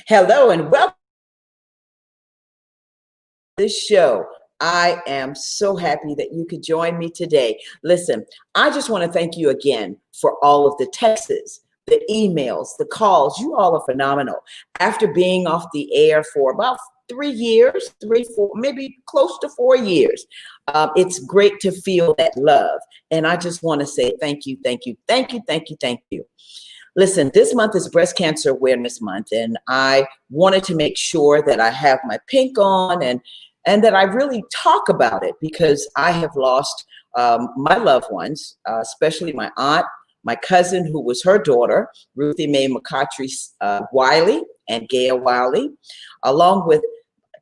Hello and welcome to this show. I am so happy that you could join me today. Listen, I just want to thank you again for all of the texts, the emails, the calls. You all are phenomenal. After being off the air for about 3 years, 4, maybe close to 4 years, it's great to feel that love. And I just want to say thank you, thank you, thank you, thank you, thank you. Listen, this month is Breast Cancer Awareness Month, and I wanted to make sure that I have my pink on and that I really talk about it because I have lost my loved ones, especially my aunt, my cousin, who was her daughter, Ruthie Mae McCottry Wiley and Gail Wiley, along with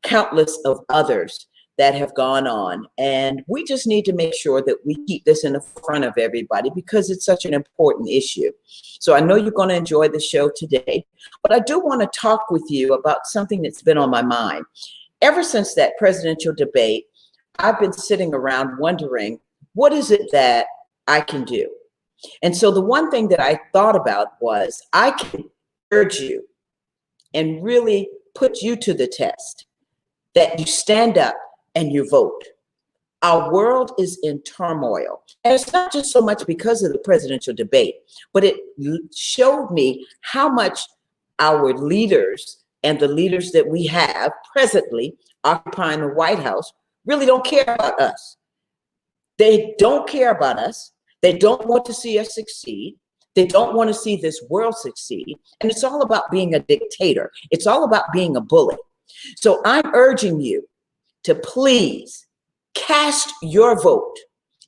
countless of others that have gone on. And we just need to make sure that we keep this in the front of everybody because it's such an important issue. So I know you're going to enjoy the show today, but I do want to talk with you about something that's been on my mind. Ever since that presidential debate, I've been sitting around wondering, what is it that I can do? And so the one thing that I thought about was I can urge you and really put you to the test that you stand up and you vote. Our world is in turmoil. And it's not just so much because of the presidential debate, but it showed me how much our leaders and the leaders that we have presently occupying the White House really don't care about us. They don't care about us. They don't want to see us succeed. They don't want to see this world succeed. And it's all about being a dictator. It's all about being a bully. So I'm urging you to please cast your vote,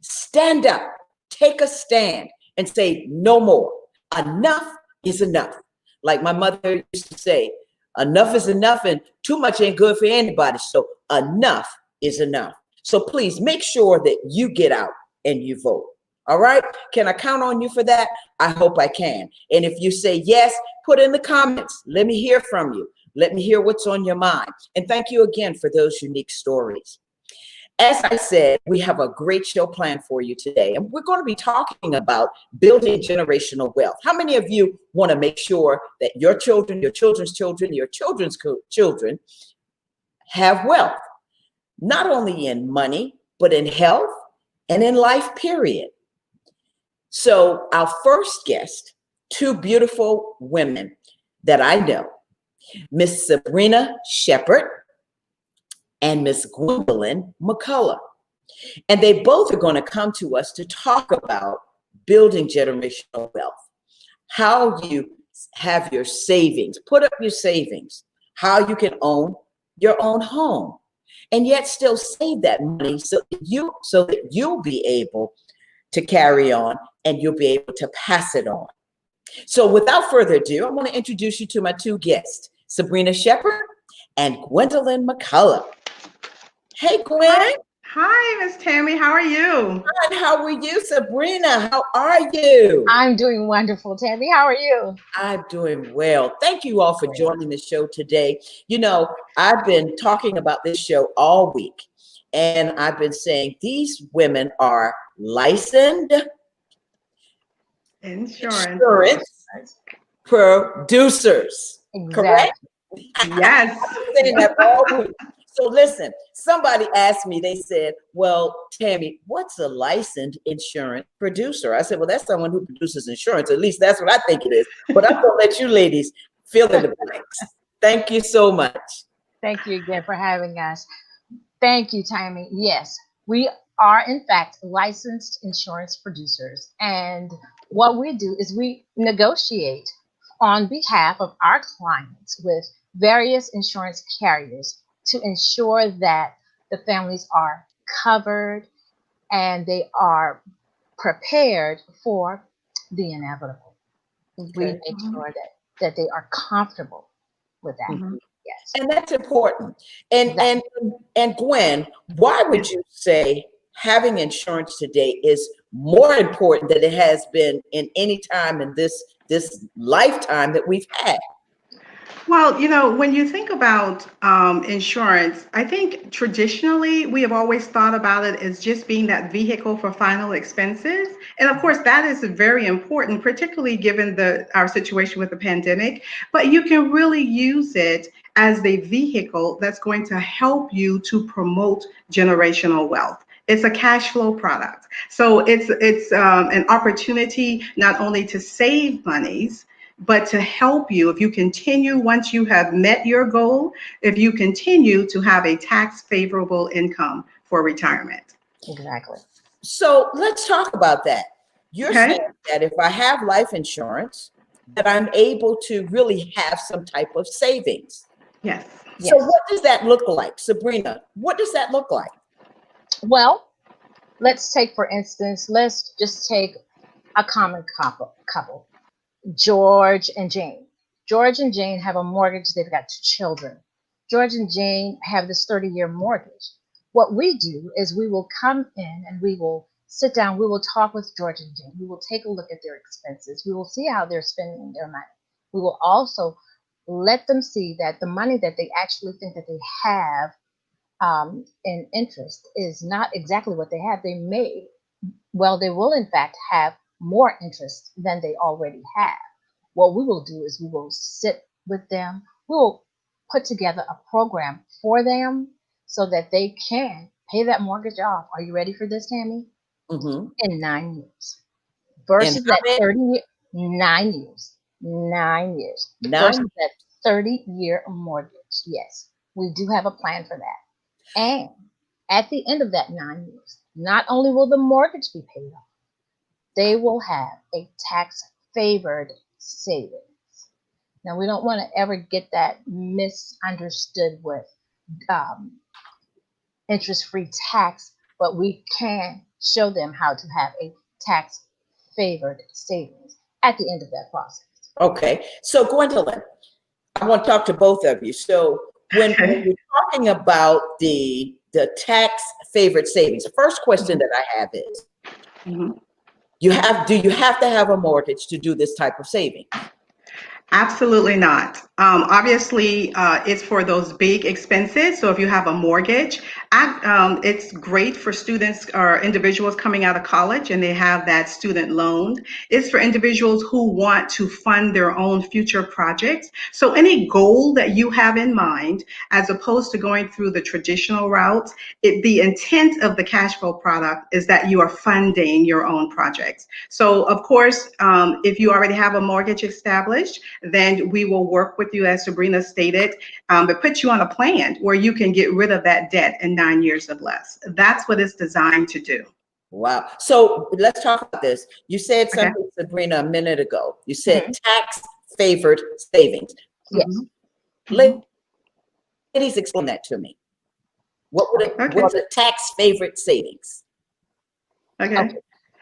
stand up, take a stand and say no more. Enough is enough. Like my mother used to say, enough is enough and too much ain't good for anybody. So enough is enough. So please make sure that you get out and you vote. All right. Can I count on you for that? I hope I can. And if you say yes, put in the comments. Let me hear from you. Let me hear what's on your mind. And thank you again for those unique stories. As I said, we have a great show planned for you today, and we're going to be talking about building generational wealth. How many of you want to make sure that your children, your children's children, your children's children have wealth, not only in money, but in health and in life, period? So our first guest, two beautiful women that I know, Miss Sabrina Shepherd and Miss Gwendolyn McCullough. And they both are going to come to us to talk about building generational wealth, how you have your savings, put up your savings, how you can own your own home, and yet still save that money so that you'll be able to carry on and you'll be able to pass it on. So without further ado, I want to introduce you to my two guests, Sabrina Shepherd and Gwendolyn McCullough. Hey, Gwen. Hi, Miss Tammy. How are you? Good. How are you, Sabrina? How are you? I'm doing wonderful, Tammy. How are you? I'm doing well. Thank you all for joining the show today. You know, I've been talking about this show all week, and I've been saying these women are licensed insurance producers. Exactly. Correct? Yes. I've been saying that all week. So listen, somebody asked me, they said, well, Tammy, what's a licensed insurance producer? I said, well, that's someone who produces insurance. At least that's what I think it is. But I'm going to let you ladies fill in the blanks. Thank you so much. Thank you again for having us. Thank you, Tammy. Yes, we are, in fact, licensed insurance producers. And what we do is we negotiate on behalf of our clients with various insurance carriers to ensure that the families are covered and they are prepared for the inevitable. Okay. We make sure that they are comfortable with that. Mm-hmm. Yes. And that's important. And Gwen, why would you say having insurance today is more important than it has been in any time in this lifetime that we've had? Well, when you think about insurance, I think traditionally we have always thought about it as just being that vehicle for final expenses. And of course, that is very important, particularly given our situation with the pandemic. But you can really use it as a vehicle that's going to help you to promote generational wealth. It's a cash flow product. So it's an opportunity not only to save monies, but to help you if you continue once you have met your goal, if you continue to have a tax favorable income for retirement. Exactly. So let's talk about that. You're Okay. saying that if I have life insurance, that I'm able to really have some type of savings. Yes. So Yes. what does that look like, Sabrina? What does that look like? Well, let's take, for instance, let's just take a common couple, George and Jane. George and Jane have a mortgage. They've got 2 children. George and Jane have this 30-year mortgage. What we do is we will come in and we will sit down. We will talk with George and Jane. We will take a look at their expenses. We will see how they're spending their money. We will also let them see that the money that they actually think that they have in interest is not exactly what they have. They will in fact have more interest than they already have. What we will do is we will sit with them. We will put together a program for them so that they can pay that mortgage off. Are you ready for this, Tammy? Mm-hmm. In 9 years. And Versus that 9 years. 9 years. 9 Versus that 30-year mortgage. Yes, we do have a plan for that. And at the end of that 9 years, not only will the mortgage be paid off, they will have a tax favored savings. Now, we don't want to ever get that misunderstood with interest-free tax, but we can show them how to have a tax favored savings at the end of that process. Okay. So Gwendolyn, I want to talk to both of you. So when you're talking about the tax favored savings, the first question that I have is, Mm-hmm. do you have to have a mortgage to do this type of saving? Absolutely not. Obviously, it's for those big expenses. So if you have a mortgage, it's great for students or individuals coming out of college and they have that student loan. It's for individuals who want to fund their own future projects. So any goal that you have in mind, as opposed to going through the traditional route, the intent of the cash flow product is that you are funding your own projects. So of course, if you already have a mortgage established, then we will work with you, as Sabrina stated, but put you on a plan where you can get rid of that debt in 9 years or less. That's what it's designed to do. Wow. So let's talk about this. You said Okay. something, Sabrina, a minute ago. You said tax favored savings. Yes. Mm-hmm. Ladies, explain that to me. What's Okay. a tax favored savings? Okay. All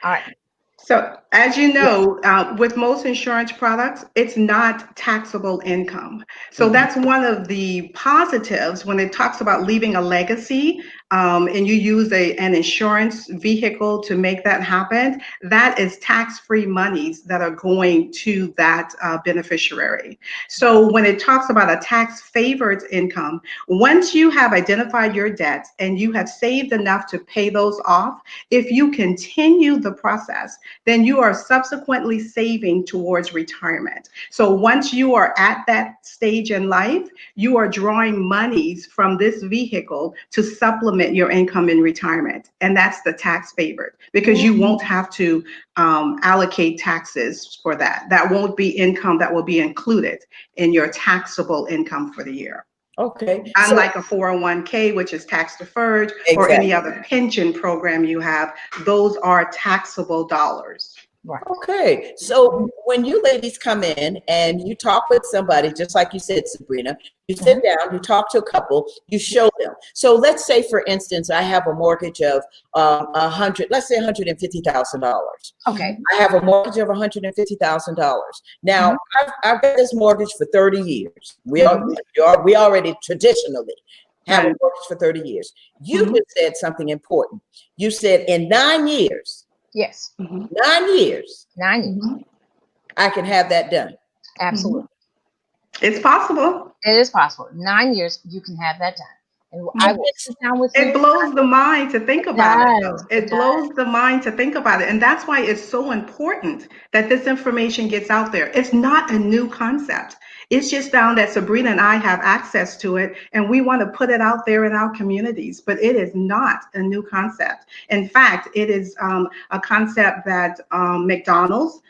right. So as you know, with most insurance products, it's not taxable income. So that's one of the positives when it talks about leaving a legacy, and you use an insurance vehicle to make that happen. That is tax-free monies that are going to that beneficiary. So when it talks about a tax-favored income, once you have identified your debts and you have saved enough to pay those off, if you continue the process, then you are subsequently saving towards retirement. So once you are at that stage in life, you are drawing monies from this vehicle to supplement your income in retirement. And that's the tax favored, because you won't have to allocate taxes for that. That won't be income that will be included in your taxable income for the year. Okay. Unlike a 401k, which is tax deferred, or any other pension program you have, those are taxable dollars. Right. Okay. So when you ladies come in and you talk with somebody, just like you said, Sabrina, you sit down, you talk to a couple, you show them. So let's say, for instance, I have a mortgage of let's say $150,000. Okay. I have a mortgage of $150,000. Now, I've got this mortgage for 30 years. We already traditionally have a mortgage for 30 years. You just said something important. You said in 9 years. Yes. 9 years. 9 years. I can have that done. Absolutely. It's possible. It is possible. 9 years, you can have that done. And I will sit down with you. It blows the mind to think It about it, does. though. It blows the mind to think about it. And that's why it's so important that this information gets out there. It's not a new concept. It's just down that Sabrina and I have access to it, and we want to put it out there in our communities. But it is not a new concept. In fact, it is a concept that McDonald's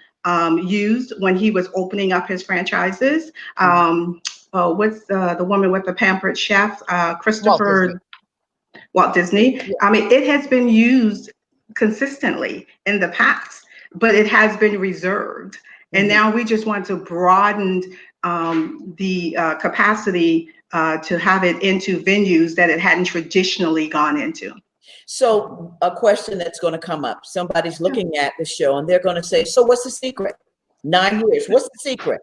used when he was opening up his franchises. What's the woman with the pampered chef, Christopher Walt Disney? Yeah. I mean, it has been used consistently in the past, but it has been reserved. And now we just want to broaden the capacity to have it into venues that it hadn't traditionally gone into. So a question that's going to come up, somebody's looking at the show and they're going to say, so what's the secret? 9 years, what's the secret?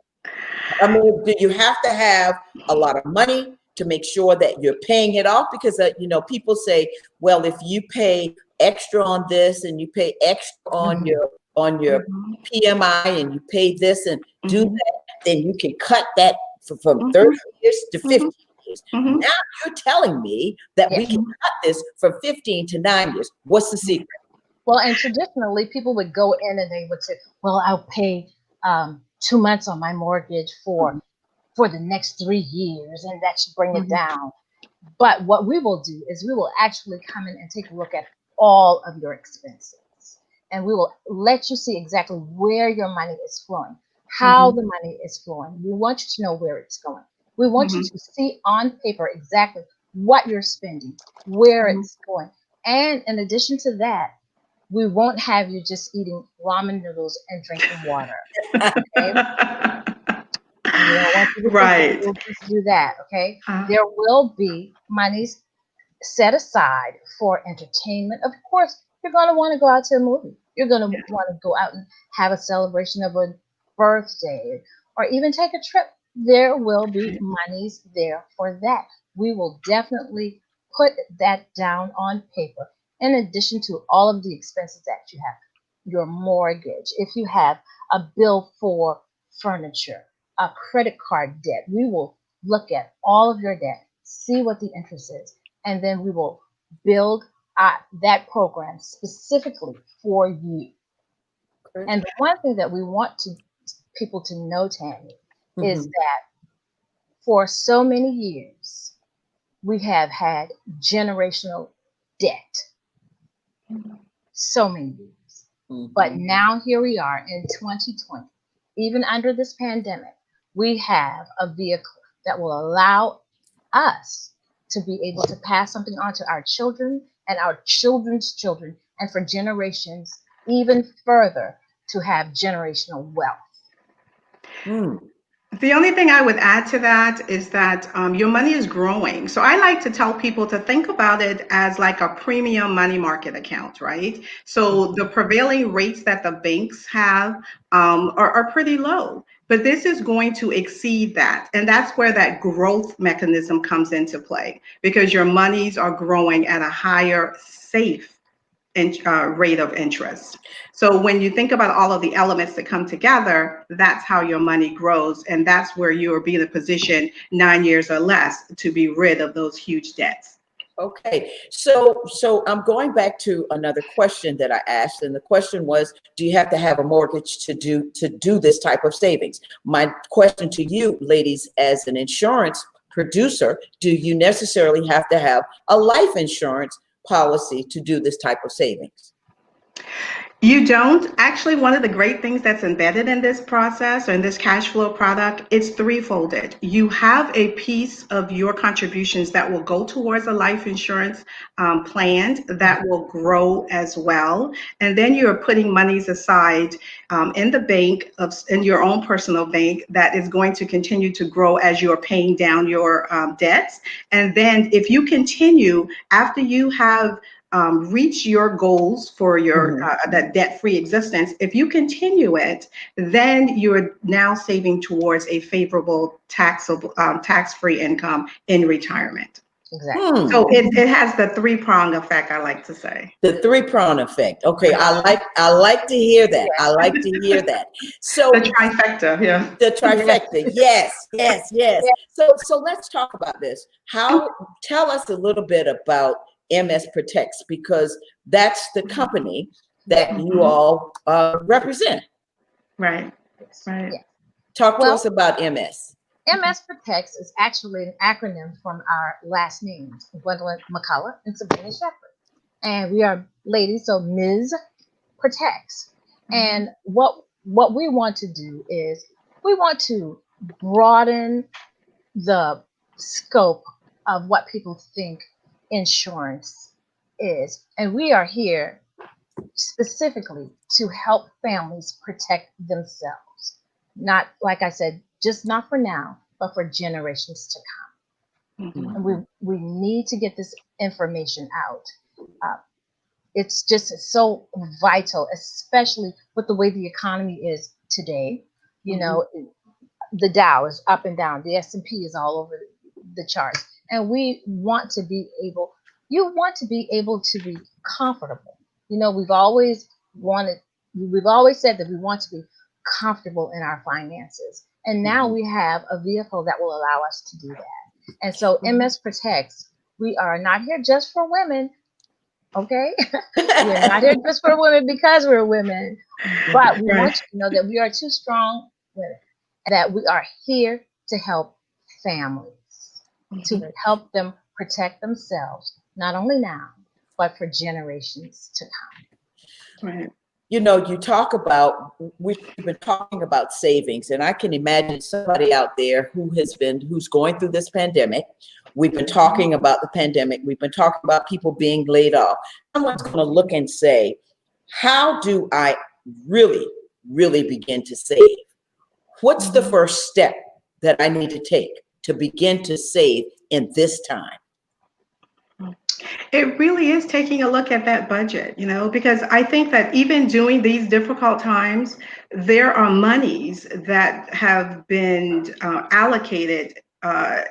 I mean, do you have to have a lot of money to make sure that you're paying it off? Because, you know, people say, well, if you pay extra on this and you pay extra on your PMI and you pay this and do that, then you can cut that from 30 years to 15 years. Now you're telling me that we can cut this from 15 to 9 years. What's the secret? Well, and traditionally people would go in and they would say, well, I'll pay 2 months on my mortgage for the next 3 years, and that should bring it down. But what we will do is we will actually come in and take a look at all of your expenses, and we will let you see exactly where your money is flowing, how the money is flowing. We want you to know where it's going. We want you to see on paper exactly what you're spending, where it's going. And in addition to that, we won't have you just eating ramen noodles and drinking water. Okay? We don't want you to think we'll just do that. Okay? There will be monies set aside for entertainment. Of course, you're going to want to go out to a movie. You're going to want to go out and have a celebration of a birthday or even take a trip. There will be monies there for that. We will definitely put that down on paper. In addition to all of the expenses that you have, your mortgage, if you have a bill for furniture, a credit card debt, we will look at all of your debt, see what the interest is, and then we will build that program specifically for you. And the one thing that we want people to know, Tammy, is that for so many years, we have had generational debt. So many years. But now here we are in 2020. Even under this pandemic, we have a vehicle that will allow us to be able to pass something on to our children and our children's children, and for generations even further to have generational wealth. The only thing I would add to that is that your money is growing. So I like to tell people to think about it as like a premium money market account, right? So the prevailing rates that the banks have are pretty low, but this is going to exceed that. And that's where that growth mechanism comes into play, because your monies are growing at a higher, safe rate of interest. So when you think about all of the elements that come together, that's how your money grows. And that's where you will be in a position 9 years or less to be rid of those huge debts. Okay, so I'm going back to another question that I asked, and the question was, do you have to have a mortgage to do this type of savings? My question to you, ladies, as an insurance producer, do you necessarily have to have a life insurance policy to do this type of savings? You don't. Actually, one of the great things that's embedded in this process or in this cash flow product, it's threefolded. You have a piece of your contributions that will go towards a life insurance plan that will grow as well. And then you're putting monies aside in the bank, in your own personal bank, that is going to continue to grow as you're paying down your debts. And then if you continue, after you have reach your goals for your that debt-free existence, if you continue it, then you're now saving towards a favorable tax-free income in retirement. Exactly. So it has the three-prong effect, I like to say. The three-prong effect. Okay, I like to hear that. I like to hear that. So The trifecta, yeah. the trifecta. Yes, yes, yes. So let's talk about this. Tell us a little bit about MSProtects, because that's the company that you all represent. Right. Right. Yeah. Talk to Well, us about MS. MSProtects is actually an acronym from our last names, Gwendolyn McCullough and Sabrina Shepherd. And we are ladies, so Ms. Protects. And what we want to do is we want to broaden the scope of what people think insurance is. And we are here specifically to help families protect themselves. Not, like I said, just not for now, but for generations to come. And we need to get this information out. It's just so vital, especially with the way the economy is today. You know, the Dow is up and down, the S&P is all over the charts, and we want to be able. You want to be able to be comfortable. You know, we've always said that we want to be comfortable in our finances, and now we have a vehicle that will allow us to do that. And so, MS Protects, we are not here just for women. Okay, we're not here just for women because we're women, but we want you to know that we are two strong women, and that we are here to help families, to help them protect themselves, not only now, but for generations to come. Right. You know, we've been talking about savings, and I can imagine somebody out there who's going through this pandemic. We've been talking about the pandemic. We've been talking about people being laid off. Someone's going to look and say, how do I really, really begin to save? What's the first step that I need to take to begin to save in this time? It really is taking a look at that budget, you know, because I think that even during these difficult times, there are monies that have been allocated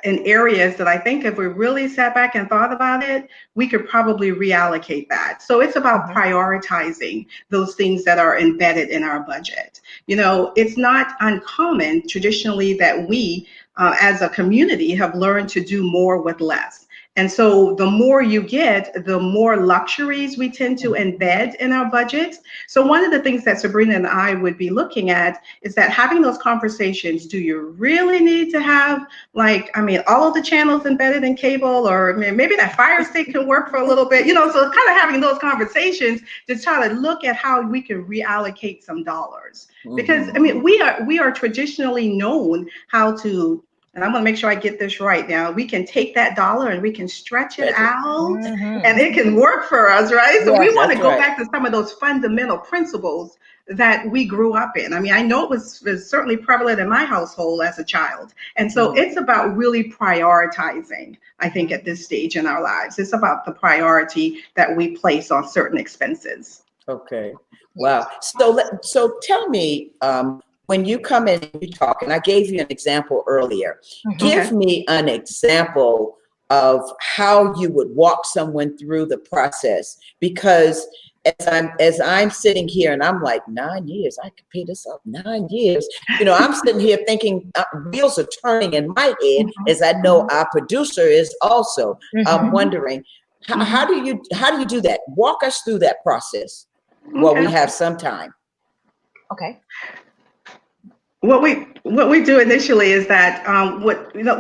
in areas that I think if we really sat back and thought about it, we could probably reallocate that. So it's about prioritizing those things that are embedded in our budget. You know, it's not uncommon traditionally that we as a community have learned to do more with less. And so the more you get, the more luxuries we tend to embed in our budgets. So one of the things that Sabrina and I would be looking at is that having those conversations, do you really need to have, like, I mean, all of the channels embedded in cable, or maybe that Fire Stick can work for a little bit, you know, so kind of having those conversations to try to look at how we can reallocate some dollars. Because, I mean, we are traditionally known how to, and I'm going to make sure I get this right now, we can take that dollar and we can stretch it out and it can work for us, right? So we want to go back to some of those fundamental principles that we grew up in. I mean, I know it was certainly prevalent in my household as a child. And so it's about really prioritizing, I think, at this stage in our lives. It's about the priority that we place on certain expenses. Okay. Wow. So tell me, when you come in and you talk, and I gave you an example earlier, give me an example of how you would walk someone through the process, because as I'm sitting here and I'm like, 9 years, I could pay this up, 9 years. You know, I'm sitting here thinking wheels are turning in my head, as I know our producer is also. I'm wondering, how do you do that? Walk us through that process while we have some time. Okay. What we do initially is that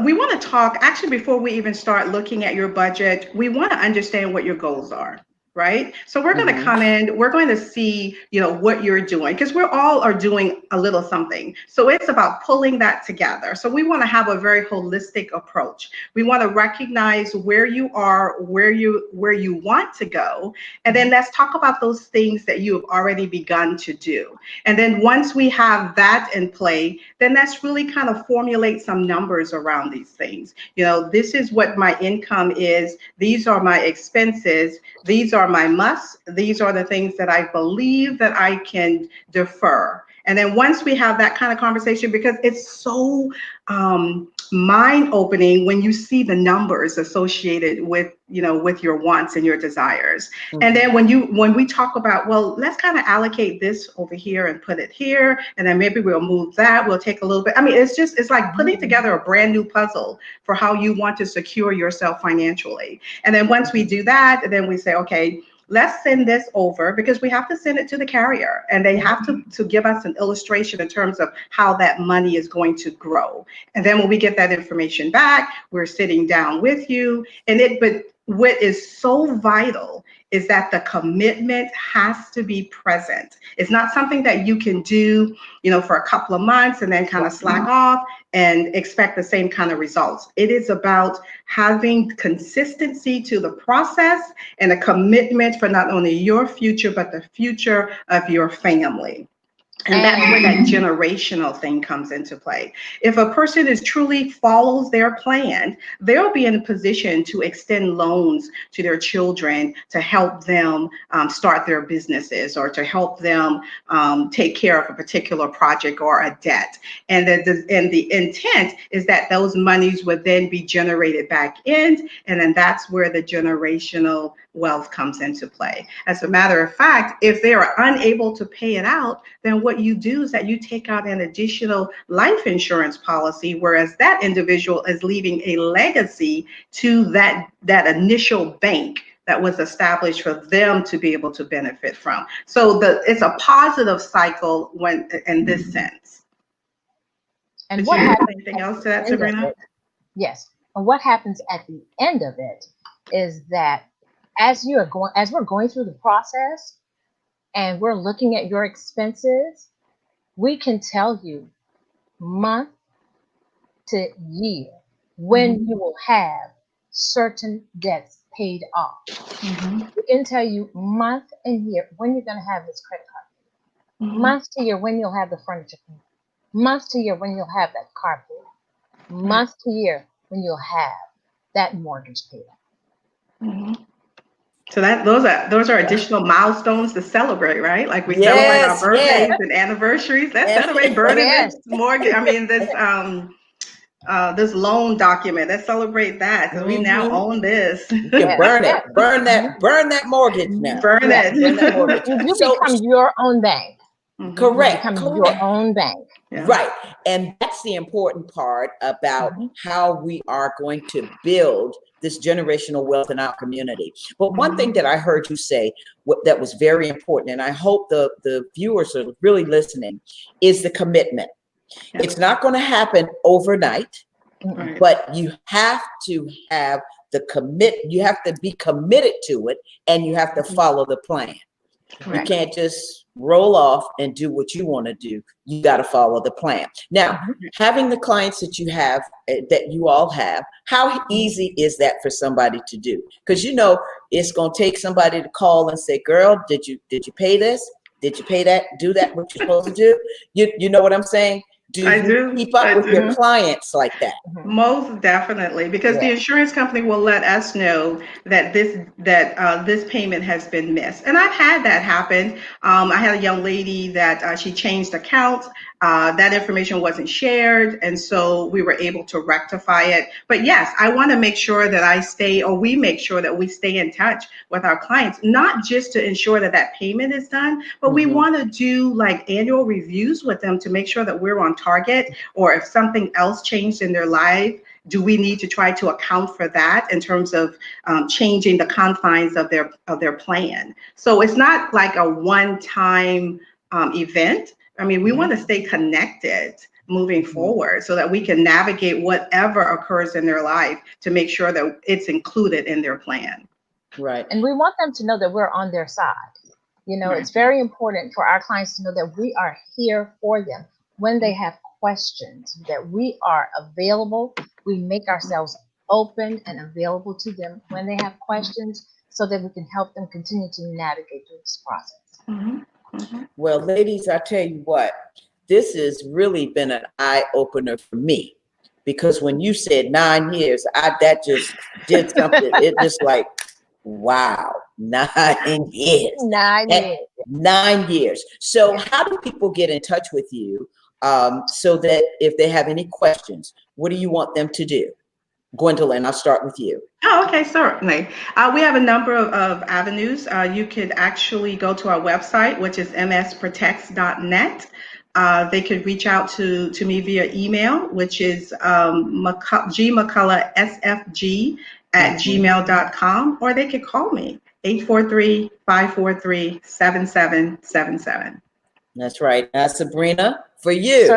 we want to talk, actually, before we even start looking at your budget, we want to understand what your goals are. Right. So we're going to come in, we're going to see, you know, what you're doing, because we're all are doing a little something. So it's about pulling that together. So we want to have a very holistic approach. We want to recognize where you are, where you want to go. And then let's talk about those things that you have already begun to do. And then once we have that in play, then let's really kind of formulate some numbers around these things. You know, this is what my income is. These are my expenses. These are my musts. These are the things that I believe that I can defer. And then once we have that kind of conversation, because it's so mind opening when you see the numbers associated with, with your wants and your desires. Mm-hmm. And then when we talk about, well, let's kind of allocate this over here and put it here, and then maybe we'll move that, we'll take a little bit. I mean, it's like putting together a brand new puzzle for how you want to secure yourself financially. And then once we do that, then we say, okay, let's send this over, because we have to send it to the carrier, and they have to give us an illustration in terms of how that money is going to grow. And then when we get that information back, we're sitting down with you. But what is so vital is that the commitment has to be present. It's not something that you can do, for a couple of months and then kind of slack off and expect the same kind of results. It is about having consistency to the process and a commitment for not only your future, but the future of your family. And that's where that generational thing comes into play. If a person is truly follows their plan, they'll be in a position to extend loans to their children to help them start their businesses, or to help them take care of a particular project or a debt. And the intent is that those monies would then be generated back in, and then that's where the generational wealth comes into play. As a matter of fact, if they are unable to pay it out, then what you do is that you take out an additional life insurance policy, whereas that individual is leaving a legacy to that initial bank that was established for them to be able to benefit from. So it's a positive cycle when in this sense. And what happens? Anything else to that, Sabrina? Yes. And what happens at the end of it is that as we're going through the process and we're looking at your expenses, we can tell you month to year when you will have certain debts paid off. We can tell you month and year when you're going to have this credit card, month to year when you'll have the furniture paid, month to year when you'll have that car paid, month to year when you'll have that mortgage paid. So those are additional milestones to celebrate, right? Like we celebrate our birthdays and anniversaries. Let's celebrate burning this mortgage. I mean, this loan document. Let's celebrate that, because we now own this. You can burn it, burn that mortgage now. Burn it. Burn that mortgage. You become your own bank. Correct. You become your own bank. Yeah. Right. And that's the important part about how we are going to build this generational wealth in our community. But one thing that I heard you say that was very important, and I hope the viewers are really listening, is the commitment. Yeah. It's not going to happen overnight, but you have to have you have to be committed to it, and you have to follow the plan. You can't just roll off and do what you want to do. You got to follow the plan. Now, having the clients that you have, that you all have, how easy is that for somebody to do? Because it's going to take somebody to call and say, "Girl, did you pay this? Did you pay that? Do that what you're supposed to do?" You know what I'm saying? Do you keep up with your clients like that? Most definitely, because the insurance company will let us know that this payment has been missed. And I've had that happen. I had a young lady that she changed accounts. That information wasn't shared, and so we were able to rectify it. But yes, I want to make sure that we make sure that we stay in touch with our clients, not just to ensure that payment is done, but we want to do like annual reviews with them to make sure that we're on target, or if something else changed in their life, do we need to try to account for that in terms of changing the confines of their plan? So it's not like a one-time event. I mean, we want to stay connected moving forward so that we can navigate whatever occurs in their life to make sure that it's included in their plan. Right. And we want them to know that we're on their side. It's very important for our clients to know that we are here for them when they have questions, that we are available. We make ourselves open and available to them when they have questions, so that we can help them continue to navigate through this process. Well, ladies, I tell you what, this has really been an eye-opener for me, because when you said 9 years, that just did something. It just like, wow, 9 years. 9 years. 9 years. So how do people get in touch with you so that if they have any questions, what do you want them to do? Gwendolyn, I'll start with you. Oh, okay, certainly. We have a number of avenues. You could actually go to our website, which is MSProtects.net. They could reach out to me via email, which is gmcculloughtsfg@gmail.com, or they could call me, 843-543-7777. That's right. Sabrina, for you.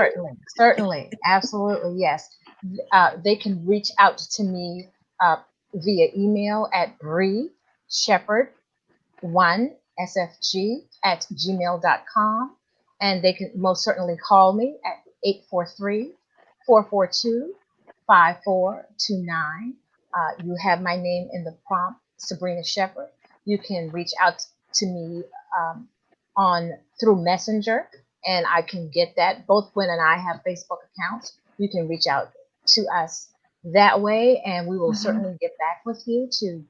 Certainly, absolutely, yes. They can reach out to me via email at brieshepherd1sfg@gmail.com, and they can most certainly call me at 843-442-5429. You have my name in the prompt, Sabrina Shepherd. You can reach out to me through Messenger, and I can get that. Both Gwen and I have Facebook accounts. You can reach out to us that way, and we will certainly get back with you to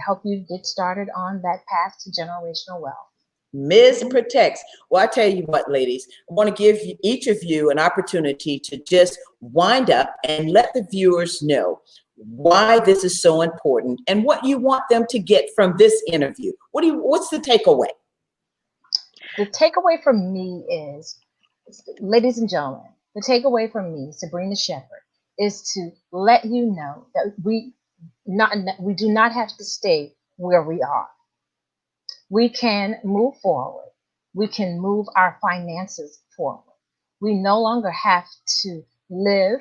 help you get started on that path to generational wealth. MSProtects. Well, I tell you what, ladies, I want to give each of you an opportunity to just wind up and let the viewers know why this is so important and what you want them to get from this interview. What's the takeaway? The takeaway from me is, ladies and gentlemen, the takeaway from me, Sabrina Shepherd, is to let you know that we do not have to stay where we are. We can move forward. We can move our finances forward. We no longer have to live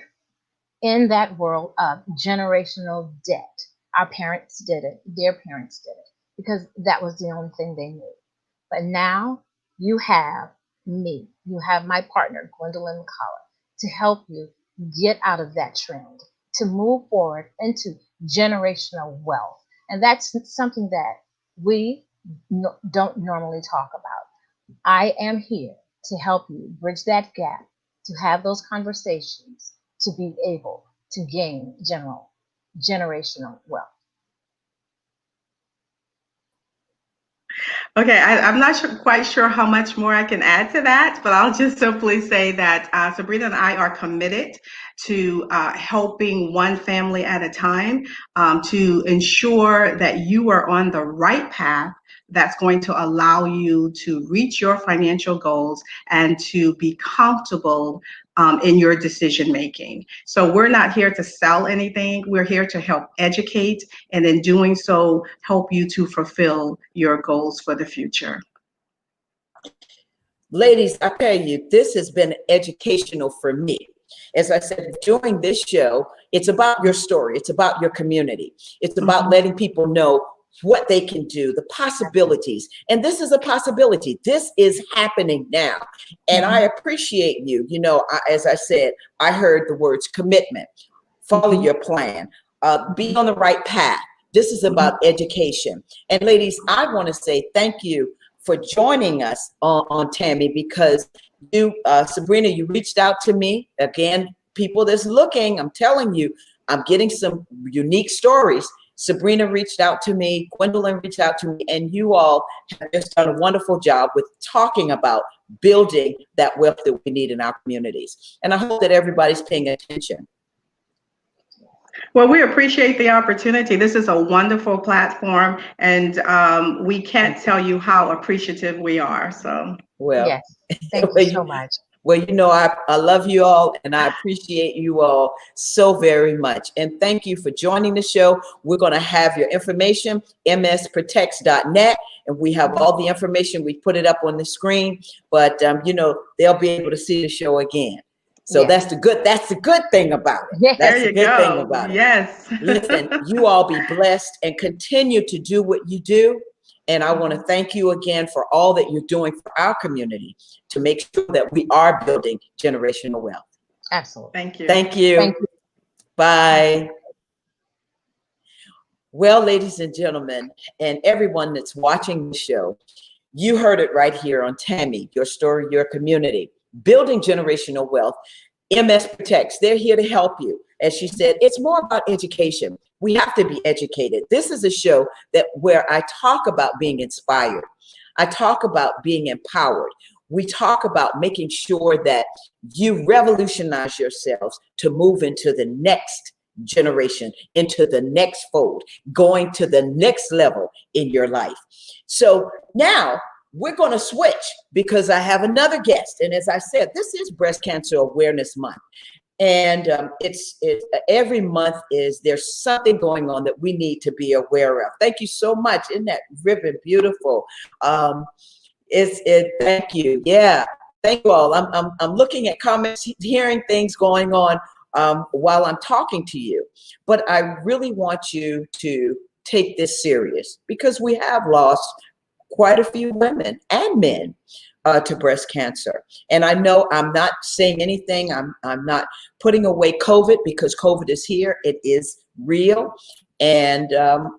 in that world of generational debt. Our parents did it. Their parents did it because that was the only thing they knew. But now you have me. You have my partner, Gwendolyn McCottry, to help you get out of that trend, to move forward into generational wealth. And that's something that we don't normally talk about. I am here to help you bridge that gap, to have those conversations, to be able to gain generational wealth. Okay, I'm not quite sure how much more I can add to that, but I'll just simply say that Sabrina and I are committed to helping one family at a time to ensure that you are on the right path that's going to allow you to reach your financial goals and to be comfortable in your decision making. So we're not here to sell anything. We're here to help educate, and in doing so, help you to fulfill your goals for the future. Ladies, I tell you, this has been educational for me. As I said, during this show, it's about your story. It's about your community. It's about letting people know what they can do, the possibilities. And this is a possibility. This is happening now. And I appreciate you. You know, as I said, I heard the words commitment, follow your plan, be on the right path. This is about education. And ladies, I want to say thank you for joining us on Tammy, because you, Sabrina, you reached out to me. Again, people that's looking, I'm telling you, I'm getting some unique stories. Sabrina reached out to me, Gwendolyn reached out to me, and you all have just done a wonderful job with talking about building that wealth that we need in our communities. And I hope that everybody's paying attention. Well, we appreciate the opportunity. This is a wonderful platform, and we can't tell you how appreciative we are. So, well, yes, thank you so much. Well, you know, I love you all, and I appreciate you all so very much. And thank you for joining the show. We're going to have your information, MSProtects.net, and we have all the information. We put it up on the screen, but you know, they'll be able to see the show again. So that's the good thing about it. Yes. That's the good thing about it. Yes. Listen, you all be blessed and continue to do what you do. And I want to thank you again for all that you're doing for our community to make sure that we are building generational wealth. Absolutely. Thank you. Thank you. Thank you. Bye. Well, ladies and gentlemen, and everyone that's watching the show, you heard it right here on Tammy, Your Story, Your Community. Building generational wealth. MSProtects, they're here to help you. As she said, it's more about education. We have to be educated. This is a show where I talk about being inspired. I talk about being empowered. we talk about making sure that you revolutionize yourselves to move into the next generation, into the next fold, going to the next level in your life. So now we're going to switch because I have another guest. And as I said, this is Breast Cancer Awareness Month. And it's every month there's something going on that we need to be aware of. Thank you so much. Isn't that ribbon beautiful? Thank you. Yeah. Thank you all. I'm looking at comments, hearing things going on while I'm talking to you. But I really want you to take this serious because we have lost quite a few women and men to breast cancer. And I know I'm not saying anything. I'm not putting away COVID because COVID is here. It is real. And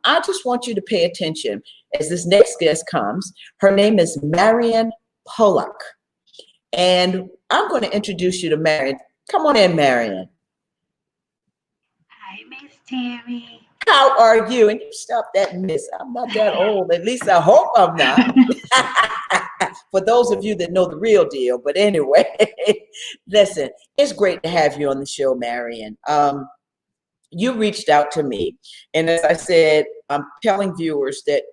I just want you to pay attention as this next guest comes. Her name is Marion Pollock. And I'm going to introduce you to Marion. Come on in, Marion. Hi, Miss Tammy. How are you? And you stop that miss. I'm not that old. At least I hope I'm not. For those of you that know the real deal. But anyway, listen, it's great to have you on the show, Marion. You reached out to me. And as I said, I'm telling viewers that,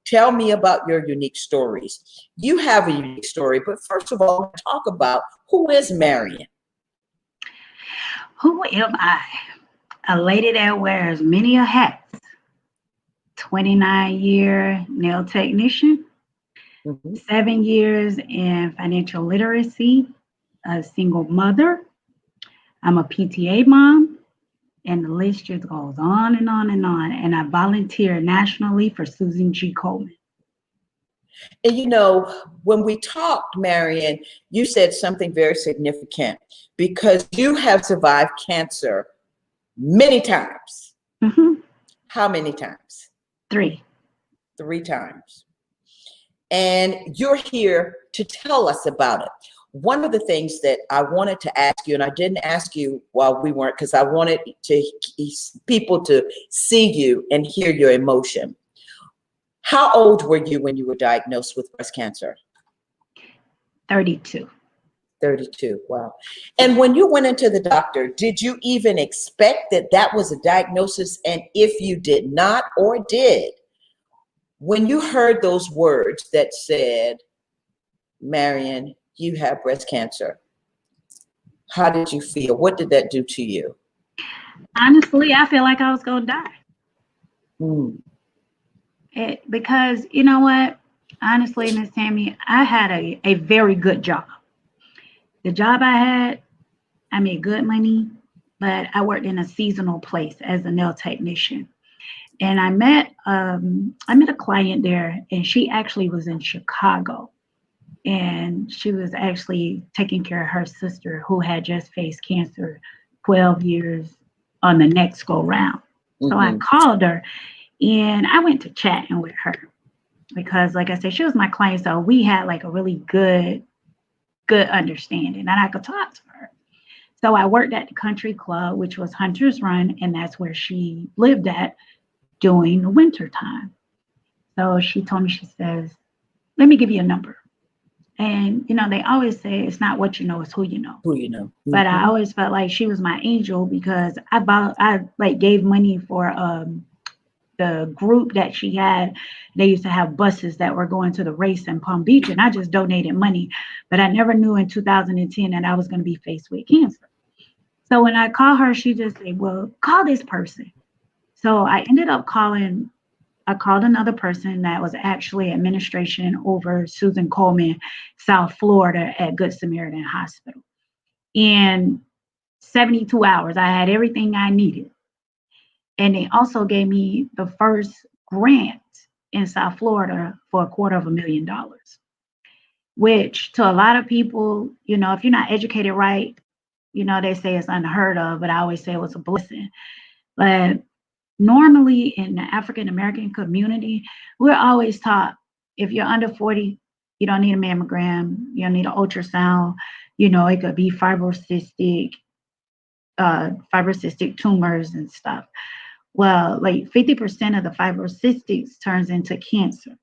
tell me about your unique stories. You have a unique story. But first of all, talk about who is Marion? Who am I? A lady that wears many a hats. 29-year nail technician. 7 years in financial literacy. A single mother. I'm a PTA mom. And the list just goes on and on and on. And I volunteer nationally for Susan G. Komen. And when we talked, Marion, you said something very significant because you have survived cancer many times. How many times? 3. 3 times. And you're here to tell us about it. One of the things that I wanted to ask you, and I didn't ask you while we weren't, because I wanted people to see you and hear your emotion. How old were you when you were diagnosed with breast cancer? 32. 32. Wow. And when you went into the doctor, did you even expect that was a diagnosis? And if you did not or did, when you heard those words that said, Marion, you have breast cancer, how did you feel? What did that do to you? Honestly, I feel like I was going to die. Because you know what? Honestly, Miss Tammy, I had a very good job. The job I had, I made good money, but I worked in a seasonal place as a nail technician. And I met a client there, and she actually was in Chicago. And she was actually taking care of her sister who had just faced cancer 12 years on the next go round. So I called her and I went to chatting with her because, like I said, she was my client. So we had like a really good understanding and I could talk to her. So I worked at the country club, which was Hunter's Run. And that's where she lived at during the winter time. So she told me, she says, let me give you a number. And, they always say it's not what you know, it's who you know. Who you know. But I always felt like she was my angel because I gave money for the group that she had. They used to have buses that were going to the race in Palm Beach, and I just donated money. But I never knew in 2010 that I was going to be faced with cancer. So when I called her, she just said, well, call this person. So I ended up I called another person that was actually administration over Susan Komen, South Florida at Good Samaritan Hospital. In 72 hours, I had everything I needed. And they also gave me the first grant in South Florida for $250,000, which to a lot of people, if you're not educated right, they say it's unheard of, but I always say it was a blessing. But normally in the African-American community, we're always taught if you're under 40, you don't need a mammogram, you don't need an ultrasound, it could be fibrocystic tumors and stuff. Well, like 50% of the fibrocystics turns into cancer.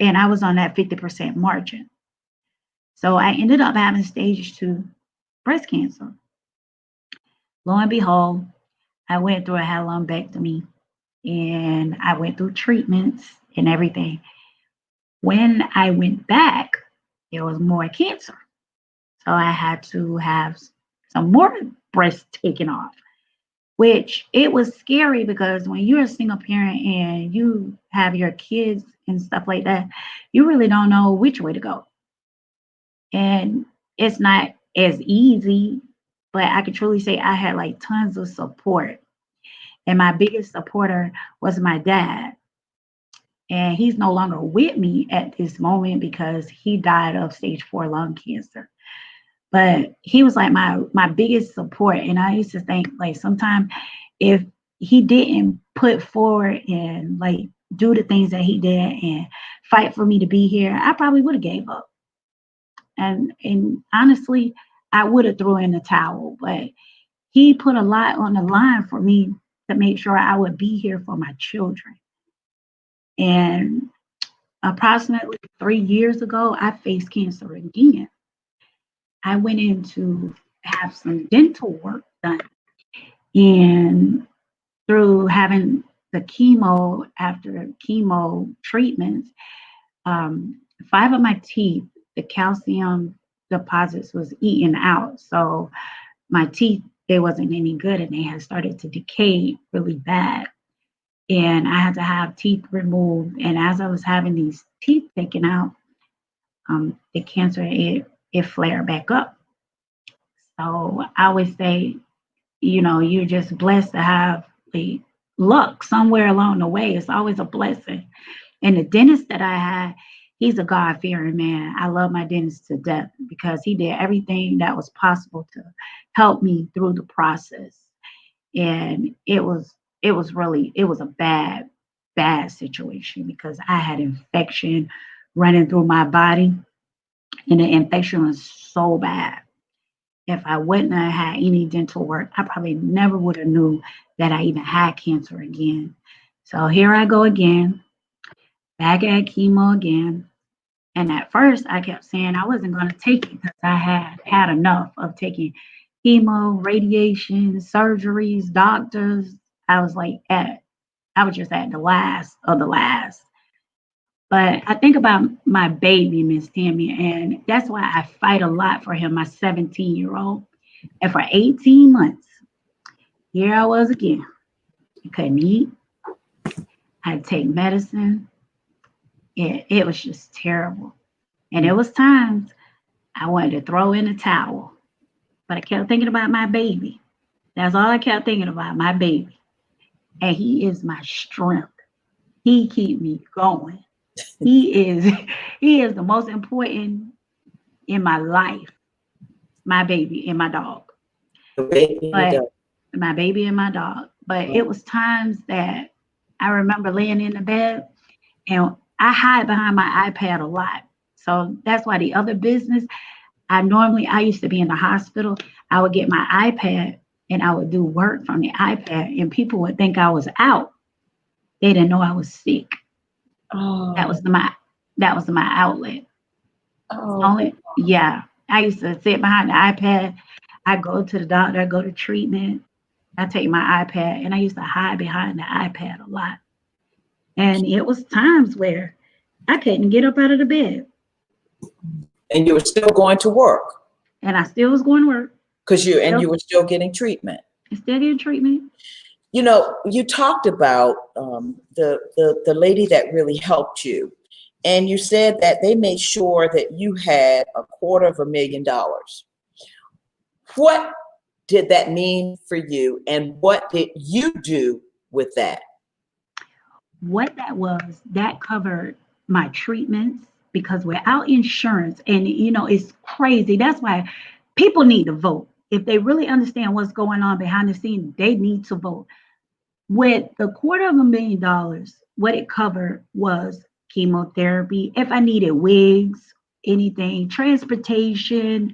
And I was on that 50% margin. So I ended up having stage 2 breast cancer. Lo and behold, I went through a hell lumpectomy and I went through treatments and everything. When I went back, there was more cancer. So I had to have some more breasts taken off, which it was scary because when you're a single parent and you have your kids and stuff like that, you really don't know which way to go. And it's not as easy, but I can truly say I had like tons of support. And my biggest supporter was my dad. And he's no longer with me at this moment because he died of stage 4 lung cancer. But he was like my biggest support. And I used to think like sometimes if he didn't put forward and like do the things that he did and fight for me to be here, I probably would have gave up. And honestly, I would have threw in the towel. But he put a lot on the line for me to make sure I would be here for my children. And approximately 3 years ago, I faced cancer again. I went in to have some dental work done. And through having the chemo, after chemo treatments, 5 of my teeth, the calcium deposits was eaten out. So my teeth, they wasn't any good and they had started to decay really bad. And I had to have teeth removed. And as I was having these teeth taken out, the cancer, it flared back up. So I would say, you know, you're just blessed to have the luck somewhere along the way. It's always a blessing. And the dentist that I had, he's a God-fearing man. I love my dentist to death because he did everything that was possible to help me through the process. And it was a bad situation because I had infection running through my body, and the infection was so bad. If I wouldn't have had any dental work, I probably never would have knew that I even had cancer again. So here I go again, back at chemo again. And at first I kept saying I wasn't going to take it because I had enough of taking chemo, radiation, surgeries, doctors. I was just at the last of the last. But I think about my baby, Miss Tammy, and that's why I fight a lot for him, my 17-year-old. And for 18 months, here I was again. I couldn't eat. I had to take medicine. It was just terrible. And there was times I wanted to throw in the towel, but I kept thinking about my baby. That's all I kept thinking about, my baby. And he is my strength. He keeps me going. He is the most important in my life, my baby and my dog. My baby and my dog. But it was times that I remember laying in the bed and I hide behind my iPad a lot. So that's why the other business, I used to be in the hospital. I would get my iPad and I would do work from the iPad and people would think I was out. They didn't know I was sick. Oh. That was my outlet. Oh. Yeah. I used to sit behind the iPad. I go to the doctor, I go to treatment. I take my iPad and I used to hide behind the iPad a lot. And it was times where I couldn't get up out of the bed. And you were still going to work. And I still was going to work. You were still getting treatment. Still getting treatment. You know, you talked about the lady that really helped you. And you said that they made sure that you had $250,000. What did that mean for you? And what did you do with that? What that covered my treatments, because without insurance, and you know, it's crazy. That's why people need to vote. If they really understand what's going on behind the scenes, they need to vote. With the $250,000, what it covered was chemotherapy, if I needed wigs, anything, transportation,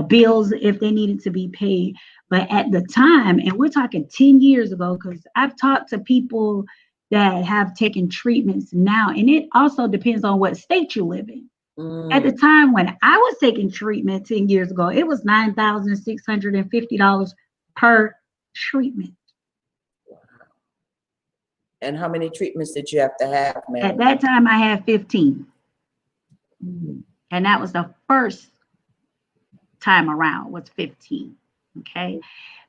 bills if they needed to be paid. But at the time, and we're talking 10 years ago, because I've talked to people that have taken treatments now, and it also depends on what state you live in. At the time when I was taking treatment 10 years ago, it was $9,650 per treatment. And how many treatments did you have to have, ma'am? At that time, I had 15. And that was the first time around, was 15. Okay.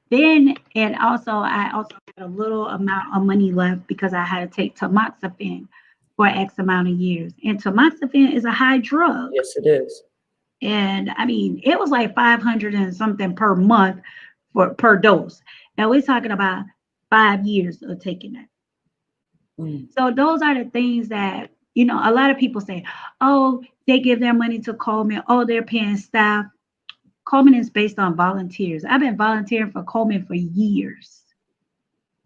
Then, and also, I also had a little amount of money left because I had to take tamoxifen for X amount of years. And tamoxifen is a high drug. Yes, it is. And I mean, it was like 500 and something per month per dose. Now we're talking about 5 years of taking that. So those are the things that, you know, a lot of people say, oh, they give their money to Coleman. Oh, they're paying staff. Coleman is based on volunteers. I've been volunteering for Coleman for years.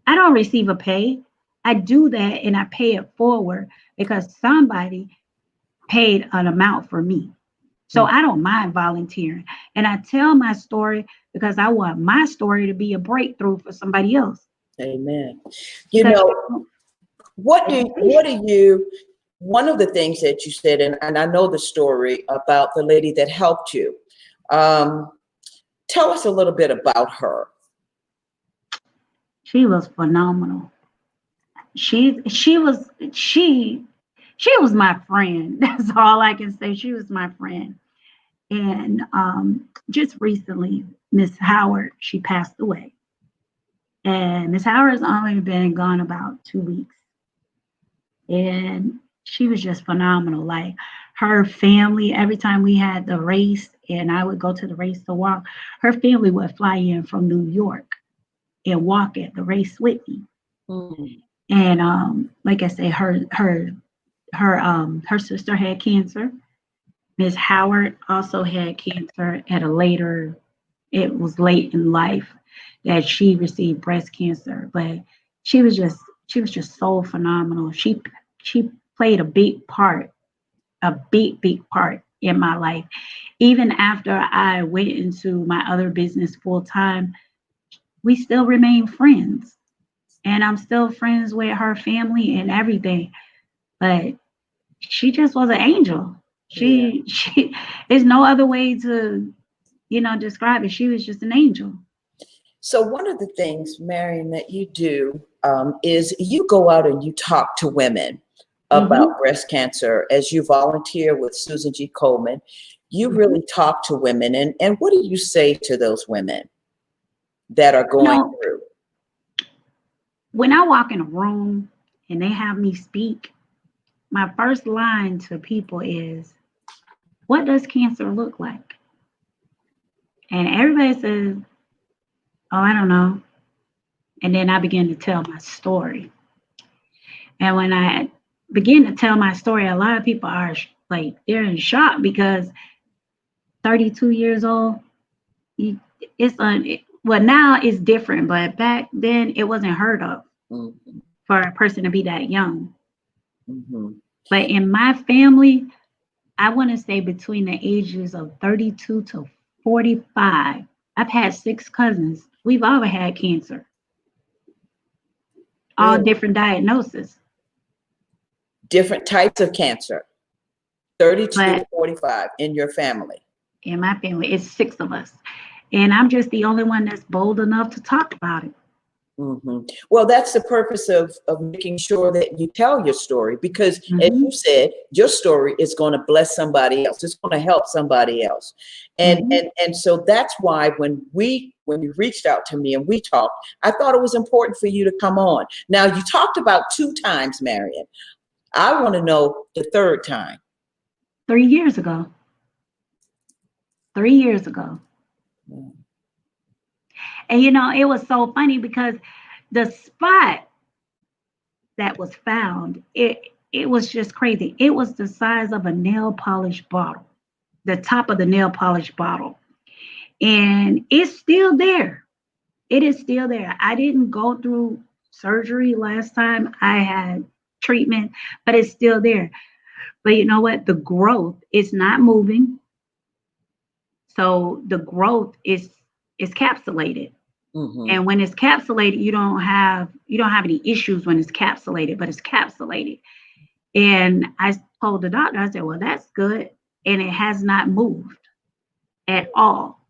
I don't receive a pay. I do that and I pay it forward because somebody paid an amount for me. So I don't mind volunteering. And I tell my story because I want my story to be a breakthrough for somebody else. Amen. You know, one of the things that you said, and I know the story about the lady that helped you. Tell us a little bit about her. She was phenomenal. She was my friend. That's all I can say. She was my friend. And just recently, Miss Howard, she passed away. And Miss Howard has only been gone about 2 weeks. And she was just phenomenal. Like her family, every time we had the race and I would go to the race to walk, her family would fly in from New York and walk at the race with me. And like I say, her sister had cancer. Miss Howard also had cancer at it was late in life that she received breast cancer, but she was just so phenomenal. She played a big part in my life. Even after I went into my other business full time, we still remain friends. And I'm still friends with her family and everything. But she just was an angel. She there's no other way to, describe it. She was just an angel. So one of the things, Marion, that you do is you go out and you talk to women about breast cancer. As you volunteer with Susan G. Komen, you really talk to women. And what do you say to those women that are going through? When I walk in a room and they have me speak, my first line to people is, what does cancer look like? And everybody says, oh, I don't know. And then I begin to tell my story. And when I begin to tell my story, a lot of people are like, they're in shock because 32 years old, well, now it's different, but back then it wasn't heard of for a person to be that young. But in my family, I want to say between the ages of 32 to 45, I've had 6 cousins. We've all had cancer. All different diagnoses. Different types of cancer. 32 to 45 in your family. In my family, it's 6 of us. And I'm just the only one that's bold enough to talk about it. Well, that's the purpose of making sure that you tell your story, because as you said, your story is going to bless somebody else. It's going to help somebody else. And so that's why when you reached out to me and we talked, I thought it was important for you to come on. Now, you talked about 2 times, Marion. I want to know the 3rd time. 3 years ago. 3 years ago. And it was so funny because the spot that was found, it was just crazy. It was the size of a nail polish bottle, the top of the nail polish bottle. And it's still there. It is still there. I didn't go through surgery last time I had treatment, but it's still there. But you know what? The growth is not moving. So the growth is capsulated. And when it's capsulated, you don't have any issues when it's capsulated, but it's capsulated. And I told the doctor, I said, well, that's good. and it has not moved at all.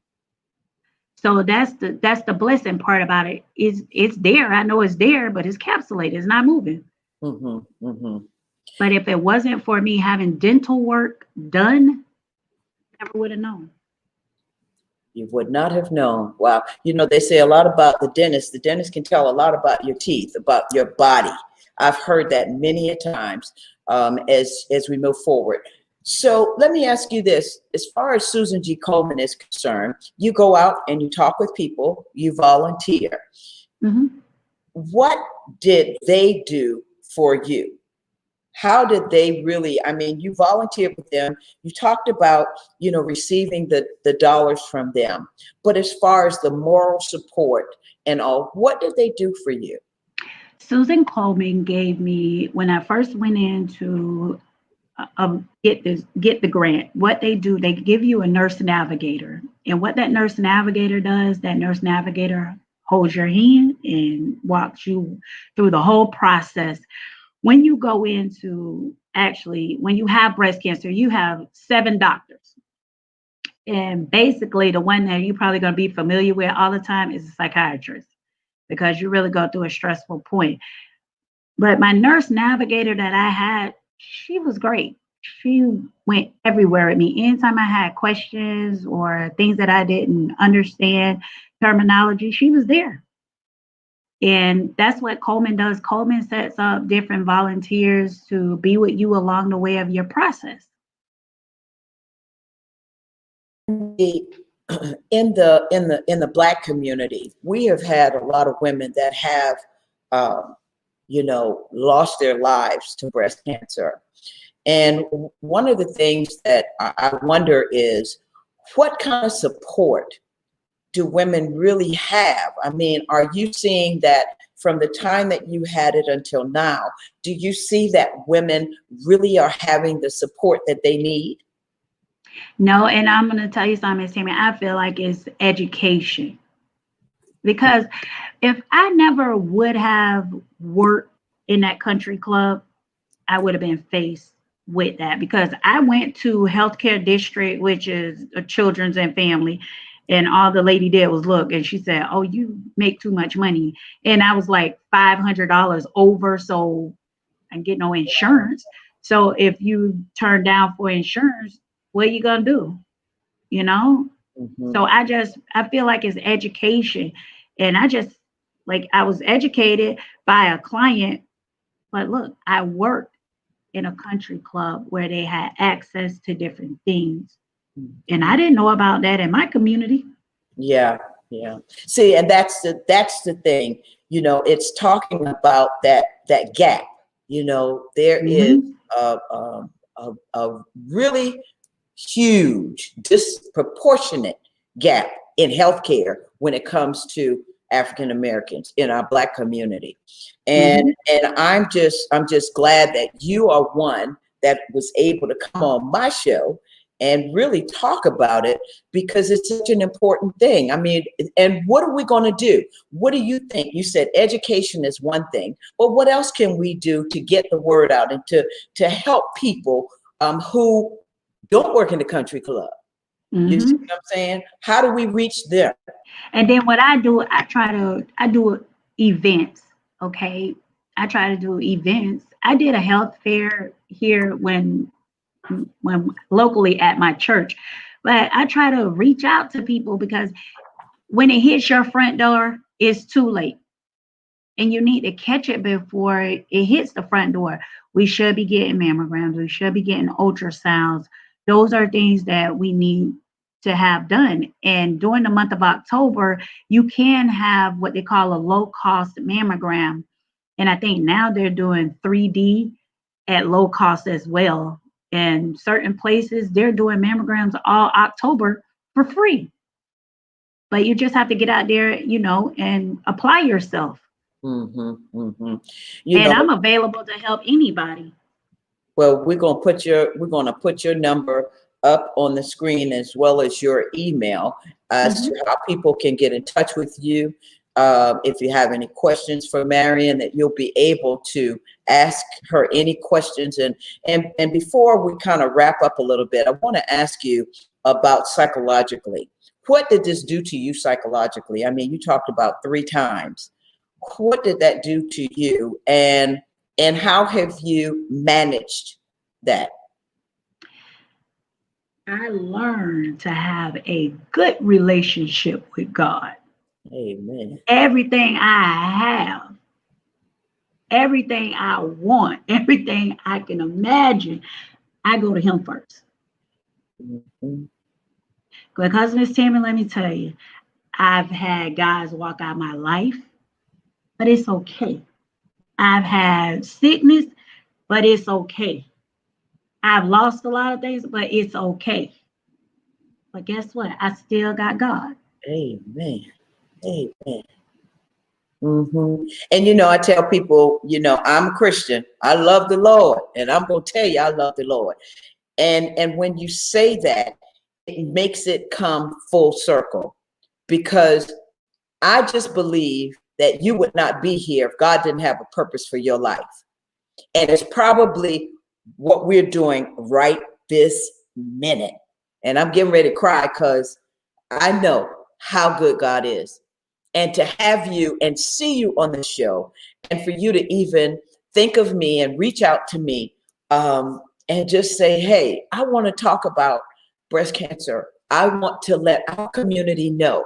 So that's the blessing part about it. It's there. I know it's there, but it's capsulated. It's not moving. But if it wasn't for me having dental work done, I never would have known. You would not have known. Wow. You know, they say a lot about the dentist. The dentist can tell a lot about your teeth, about your body. I've heard that many a times as we move forward. So let me ask you this. As far as Susan G. Komen is concerned, you go out and you talk with people, you volunteer. What did they do for you? How did they really, I mean, you volunteered with them. You talked about, you know, receiving the dollars from them. But as far as the moral support and all, what did they do for you? Susan Komen gave me, when I first went in to get the grant, what they do, they give you a nurse navigator. And what that nurse navigator does, that nurse navigator holds your hand and walks you through the whole process. When you go into, actually, when you have breast cancer, you have 7 doctors. And basically the one that you're probably going to be familiar with all the time is a psychiatrist, because you really go through a stressful point. But my nurse navigator that I had, she was great. She went everywhere with me. Anytime I had questions or things that I didn't understand, terminology, she was there. And that's what Komen does. Komen sets up different volunteers to be with you along the way of your process. In the Black community, we have had a lot of women that have, you know, lost their lives to breast cancer. And one of the things that I wonder is, what kind of support do women really have? I mean, are you seeing that from the time that you had it until now? Do you see that women really are having the support that they need? No, and I'm going to tell you something, Ms. Tammy. I feel like it's education. Because if I never would have worked in that country club, I would have been faced with that. Because I went to healthcare district, which is a children's and family, and all the lady did was look, and she said, "Oh, you make too much money." And I was like $500 over, so I get no insurance. So if you turn down for insurance, what are you gonna do? You know? So I feel like it's education. And I was educated by a client, but look, I worked in a country club where they had access to different things. And I didn't know about that in my community. Yeah. See, and that's the thing, you know, it's talking about that gap. You know, there is a really huge, disproportionate gap in healthcare when it comes to African Americans in our Black community. And I'm just glad that you are one that was able to come on my show and really talk about it, because it's such an important thing. I mean, and what are we going to do? What do you think? You said education is one thing, but what else can we do to get the word out and to help people who don't work in the country club? You see what I'm saying? How do we reach them? And then what I do, I do events. Okay. I try to do events. I did a health fair here when locally at my church, but I try to reach out to people, because when it hits your front door, it's too late. And you need to catch it before it hits the front door. We should be getting mammograms. We should be getting ultrasounds. Those are things that we need to have done. And during the month of October, you can have what they call a low-cost mammogram. And I think now they're doing 3D at low cost as well. And certain places, they're doing mammograms all October for free. But you just have to get out there, you know, and apply yourself. And I'm available to help anybody. Well, we're gonna put your number up on the screen, as well as your email, as to how people can get in touch with you. if you have any questions for Marion, that you'll be able to ask her any questions. And before we kind of wrap up a little bit, I want to ask you about psychologically. What did this do to you psychologically? I mean, you talked about 3 times. What did that do to you, and how have you managed that? I learned to have a good relationship with God. Amen. Everything I have, everything I want, everything I can imagine, I go to him first. Mm-hmm. Because Miss Tammy, let me tell you, I've had guys walk out my life, but it's okay. I've had sickness, but it's okay. I've lost a lot of things, but it's okay. But guess what? I still got God. Amen. Amen. Mm-hmm. And I tell people, I'm a Christian. I love the Lord, and I'm gonna tell you, I love the Lord. And when you say that, it makes it come full circle, because I just believe that you would not be here if God didn't have a purpose for your life. And it's probably what we're doing right this minute. And I'm getting ready to cry because I know how good God is. And to have you and see you on the show, and for you to even think of me and reach out to me, and just say, hey, I want to talk about breast cancer. I want to let our community know.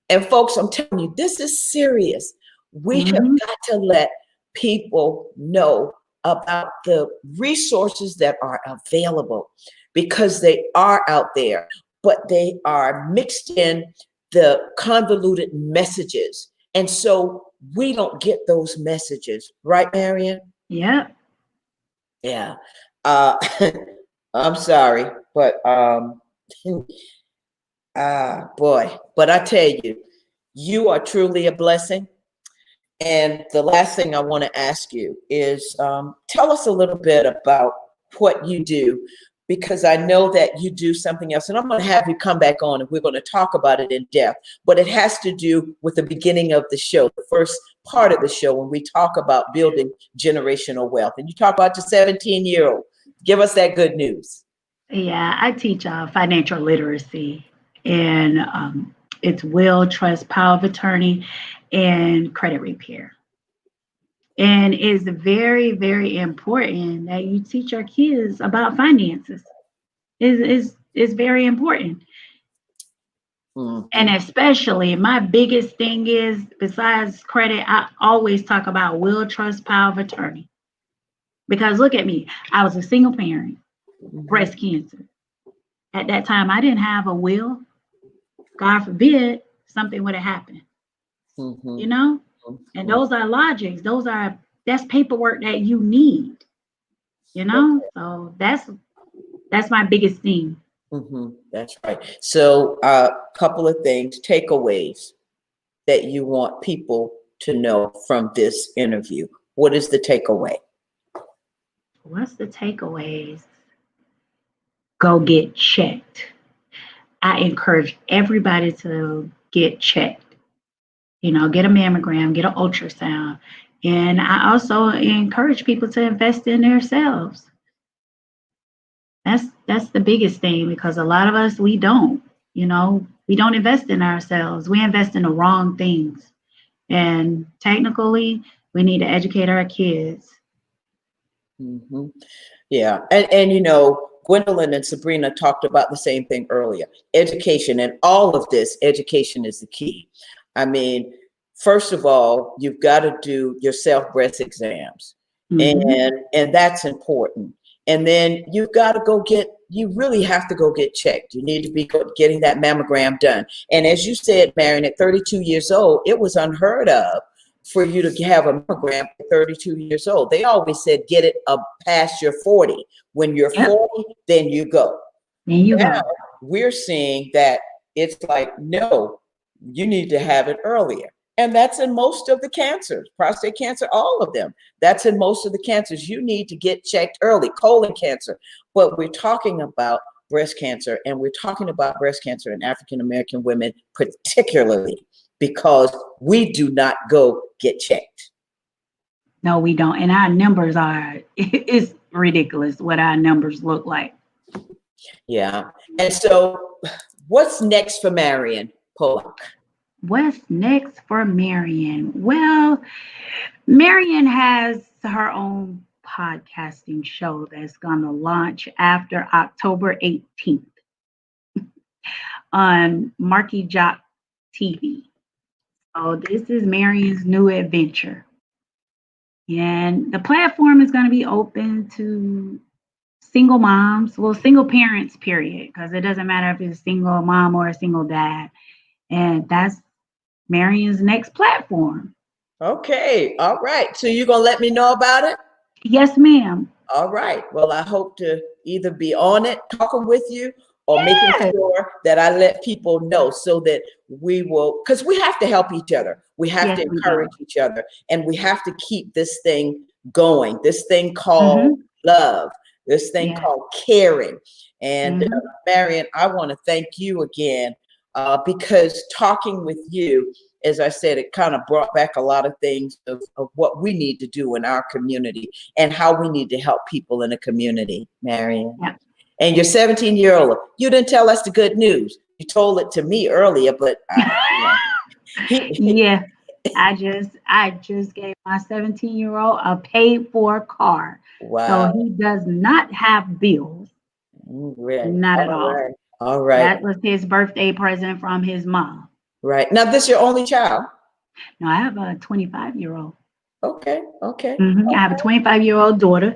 And folks, I'm telling you, this is serious. We have got to let people know about the resources that are available, because they are out there, but they are mixed in the convoluted messages. And so we don't get those messages. Right, Marion? Yeah. Yeah. I'm sorry, but boy, but I tell you, you are truly a blessing. And the last thing I want to ask you is, tell us a little bit about what you do, because I know that you do something else, and I'm going to have you come back on and we're going to talk about it in depth, but it has to do with the beginning of the show, the first part of the show, when we talk about building generational wealth. And you talk about the 17-year-old. Give us that good news. Yeah, I teach financial literacy, and it's will, trust, power of attorney, and credit repair. And it's very, very important that you teach your kids about finances. It's very important. Mm-hmm. And especially, my biggest thing is, besides credit, I always talk about will, trust, power of attorney. Because look at me, I was a single parent, breast cancer. At that time, I didn't have a will. God forbid something would have happened. And those are logics. That's paperwork that you need. So that's my biggest thing. That's right. So a couple of things, takeaways that you want people to know from this interview. What is the takeaway? What's the takeaways? Go get checked. I encourage everybody to get checked. Get a mammogram, get an ultrasound. And I also encourage people to invest in themselves. That's the biggest thing, because a lot of us, we don't invest in ourselves. We invest in the wrong things. And technically, we need to educate our kids. Yeah. And Gwendolyn and Sabrina talked about the same thing earlier. Education, and all of this, education is the key. I mean, first of all, you've got to do your self-breast exams, and that's important. And then you've got to you really have to go get checked. You need to be getting that mammogram done. And as you said, Marion, at 32 years old, it was unheard of for you to have a mammogram at 32 years old. They always said, get it past your 40. When you're 40, then you go. Now we're seeing that it's like, no, you need to have it earlier. And that's in most of the cancers, prostate cancer, all of them. That's in most of the cancers. You need to get checked early, colon cancer. But we're talking about breast cancer, and we're talking about breast cancer in African-American women particularly, because we do not go get checked. No, we don't. And our numbers are, it's ridiculous what our numbers look like. Yeah. And so what's next for Marion Pollock? What's next for Marion? Well, Marion has her own podcasting show that's going to launch after October 18th on Marky Jock TV. So this is Marion's new adventure. And the platform is going to be open to single moms, well, single parents, period, because it doesn't matter if it's a single mom or a single dad. And that's Marion's next platform. Okay. All right. So you're going to let me know about it? Yes, ma'am. All right. Well, I hope to either be on it, talking with you, or making sure that I let people know so that we will, because we have to help each other. We have to encourage each other, and we have to keep this thing going, this thing called love, this thing called caring. And Marion, I want to thank you again because talking with you, as I said, it kind of brought back a lot of things of what we need to do in our community and how we need to help people in the community, Marion. Yeah. And your 17-year-old, you didn't tell us the good news. You told it to me earlier, but yeah, I just gave my 17-year-old a paid-for car. Wow. So he does not have bills. Right. Not at all. Right. All right. That was his birthday present from his mom. Right. Now, this is your only child? No, I have a 25-year-old. Okay. Okay. I have a 25-year-old daughter,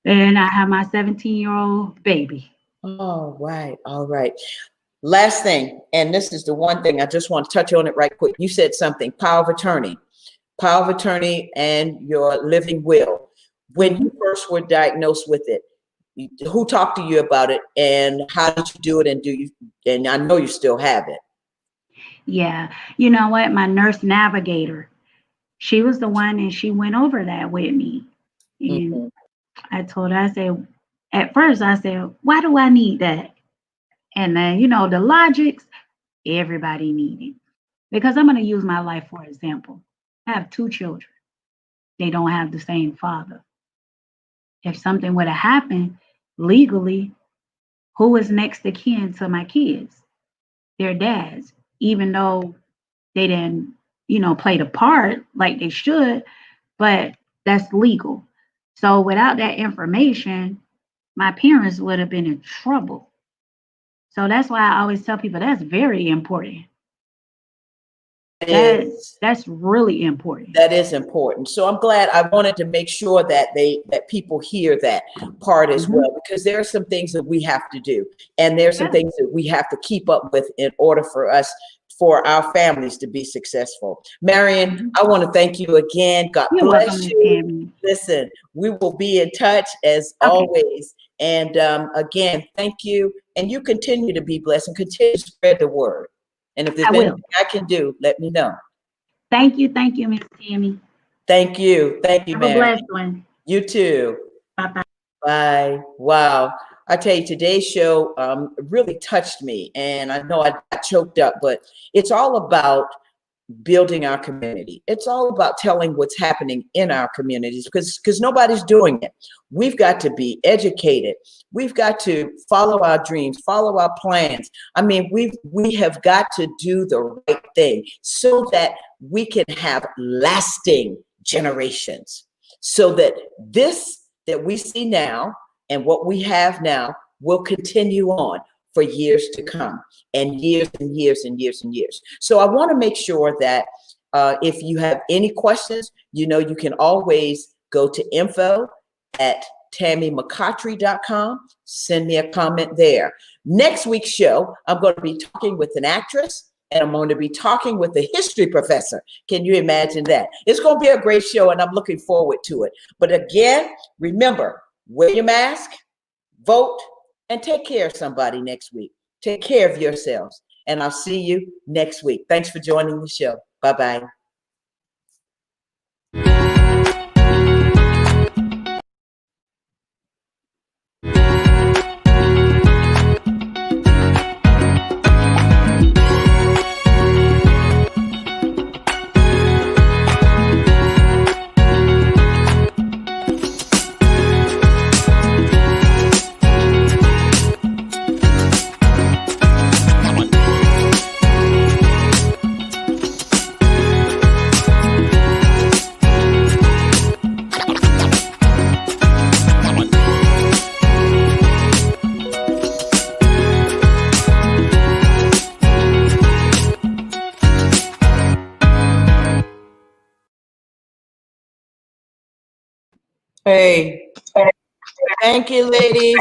and I have my 17-year-old baby. All right. All right. Last thing, and this is the one thing I just want to touch on it right quick. You said something, power of attorney and your living will. When you first were diagnosed with it, who talked to you about it, and how did you do it? And I know you still have it. Yeah. You know what? My nurse Navigator, she was the one, and she went over that with me. And I told her, I said, at first I said, why do I need that? And then, the logics, everybody needed. Because I'm going to use my life for example. I have 2 children. They don't have the same father. If something would have happened legally, who is next of kin to my kids? Their dads, even though they didn't, play the part like they should, but that's legal. So without that information, my parents would have been in trouble. So that's why I always tell people that's very important. That's really important. That is important. So I'm glad. I wanted to make sure that people hear that part as well, because there are some things that we have to do, and there's some things that we have to keep up with in order for our families to be successful. Marion, I want to thank you again. God bless you. Listen, we will be in touch as always. And again, thank you. And you continue to be blessed and continue to spread the word. And if there's anything I can do, let me know. Thank you, Miss Tammy. Thank you, Have Marion. a blessed one. You too. Bye-bye. Bye. Wow. I tell you, today's show really touched me, and I know I got choked up, but it's all about building our community. It's all about telling what's happening in our communities, because nobody's doing it. We've got to be educated. We've got to follow our dreams, follow our plans. I mean, we have got to do the right thing so that we can have lasting generations, so that this that we see now and what we have now will continue on for years to come, and years and years and years and years. So I want to make sure that if you have any questions, you can always go to info@tammymccottry.com. Send me a comment there. Next week's show, I'm going to be talking with an actress, and I'm going to be talking with a history professor. Can you imagine that? It's going to be a great show, and I'm looking forward to it. But again, remember, wear your mask, vote, and take care of somebody next week. Take care of yourselves. And I'll see you next week. Thanks for joining the show. Bye-bye. Hey, thank you, ladies.